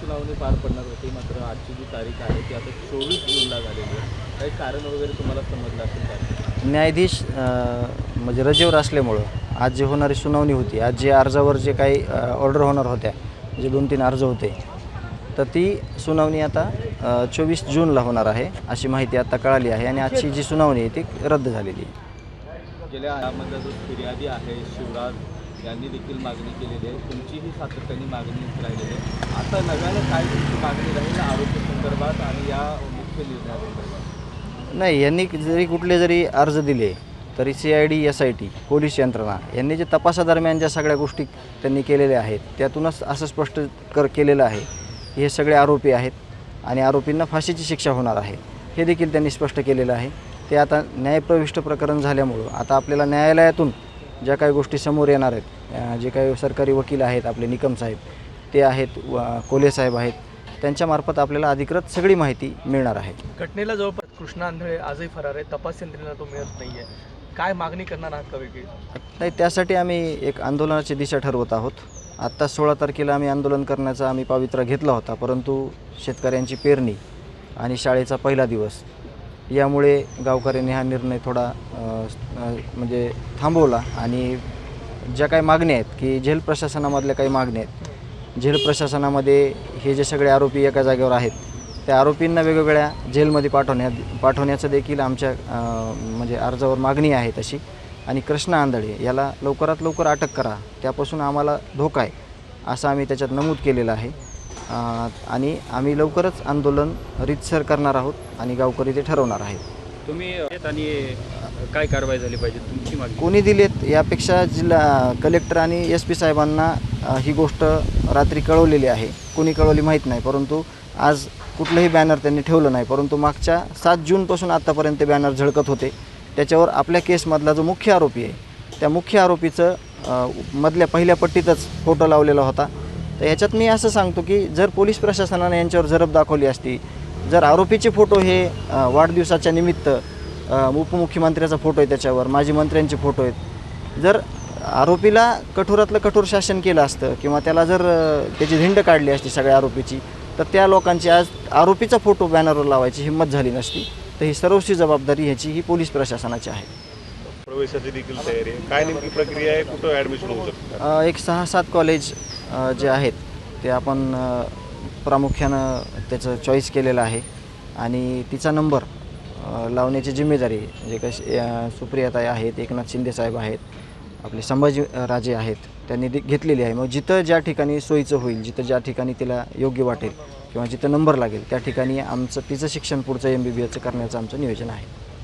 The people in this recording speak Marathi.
सुनावणी पार पडणार होती, मात्र आजची जी तारीख आहे ती आता 24 जूनला झालेली आहे. काही कारण वगैरे तुम्हाला समजलं असेल का? न्यायाधीश म्हणजे रजेवर असल्यामुळं आज जी होणारी सुनावणी होती, आज जे अर्जावर जे काही ऑर्डर होणार होत्या, जे 2-3 अर्ज होते, तर ती सुनावणी आता 24 जूनला होणार आहे अशी माहिती आता कळाली आहे आणि आजची जी सुनावणी आहे ती रद्द झालेली आहे. गेल्या यामधला जो फिर्यादी आहे शिवराज यांनी देखील मागणी केलेली आहे, तुमचीही सातत्याने मागणी राहिलेली आहे. आता नव्यानं काय तुमची मागणी राहील आरोपी संदर्भात आणि या मुख्य निर्णयासंदर्भात? नाही, यांनी जरी अर्ज दिले तरी CID SIT पोलीस यंत्रणा यांनी जे तपासादरम्यान ज्या सगळ्या गोष्टी त्यांनी केलेल्या आहेत त्यातूनच असं स्पष्ट केलेलं आहे की हे सगळे आरोपी आहेत आणि आरोपींना फाशीची शिक्षा होणार आहे, हे देखील त्यांनी स्पष्ट केलेलं आहे. ते आता न्यायप्रविष्ट प्रकरण झाल्यामुळं आता आपल्याला न्यायालयातून ज्या काही गोष्टी समोर येणार आहेत, जे काही सरकारी वकील आहेत आपले निकम साहेब ते आहेत, कोल्हे साहेब आहेत, त्यांच्यामार्फत आपल्याला अधिकृत सगळी माहिती मिळणार आहे. घटनेला जवळपास कृष्णा आंधळे आजही फरार आहे, तपास यंत्रणेला तो मिळत नाही आहे. काय मागणी करणार आहात का वेगळी? नाही, त्यासाठी आम्ही एक आंदोलनाची दिशा ठरवत आहोत. आत्ता 16 तारखेला आम्ही आंदोलन करण्याचा पवित्रा घेतला होता, परंतु शेतकऱ्यांची पेरणी आणि शाळेचा पहिला दिवस यामुळे गावकऱ्यांनी हा निर्णय थोडा म्हणजे थांबवला आणि ज्या काही मागण्या आहेत की जेल प्रशासनामधल्या काही मागण्या आहेत, जेल प्रशासनामध्ये हे जे सगळे आरोपी एका जागेवर आहेत त्या आरोपींना वेगवेगळ्या जेलमध्ये पाठवण्याचं देखील आमच्या म्हणजे अर्जावर मागणी आहे तशी. आणि कृष्णा आंधळे याला लवकरात लवकर अटक करा, त्यापासून आम्हाला धोका आहे असं आम्ही त्याच्यात नमूद केलेलं आहे. आणि आम्ही लवकरच आंदोलन रीतसर करणार आहोत आणि गावकरी ते ठरवणार आहेत. तुम्ही आणि काय कारवाई झाली पाहिजे तुमची मागणी? कोणी दिलेत यापेक्षा जिल्हा कलेक्टर आणि SP साहेबांना ही गोष्ट रात्री कळवलेली आहे. कोणी कळवली माहीत नाही, परंतु आज कुठलंही बॅनर त्यांनी ठेवलं नाही, परंतु मागच्या 7 जूनपासून आत्तापर्यंत बॅनर झळकत होते. त्याच्यावर आपल्या केसमधला जो मुख्य आरोपी आहे त्या मुख्य आरोपीचं मधल्या पहिल्या पट्टीतच फोटो लावलेला होता. तर याच्यात मी असं सांगतो की जर पोलीस प्रशासनाने यांच्यावर जरब दाखवली असती, जर आरोपीचे फोटो हे वाढदिवसाच्या निमित्त उपमुख्यमंत्र्याचा फोटो आहे, त्याच्यावर माजी मंत्र्यांचे फोटो आहेत, जर आरोपीला कठोरातलं कठोर शासन केलं असतं किंवा त्याला जर त्याची धिंड काढली असती सगळ्या आरोपीची, तर त्या लोकांची आज आरोपीचा फोटो बॅनरवर लावायची हिंमत झाली नसती. तर ही सर्वस्वी जबाबदारी ह्याची ही पोलीस प्रशासनाची आहे. प्रवेशाची देखील तयारी आहे, काय नेमकी प्रक्रिया आहे, कुठं ॲडमिशन होऊ शकतं? एक 6-7 कॉलेज जे आहेत ते आपण प्रामुख्यानं त्याचं चॉईस केलेलं आहे आणि तिचा नंबर लावण्याची जिम्मेदारी म्हणजे कशी सुप्रियाताई आहेत, एकनाथ शिंदे साहेब आहेत, आपले संभाजी राजे आहेत, त्यांनी घेतलेली आहे. मग जिथं ज्या ठिकाणी सोयीचं होईल, जिथं ज्या ठिकाणी तिला योग्य वाटेल किंवा जिथं नंबर लागेल त्या ठिकाणी तिचं शिक्षण पुढचं MBBS करण्याचं आमचं नियोजन आहे.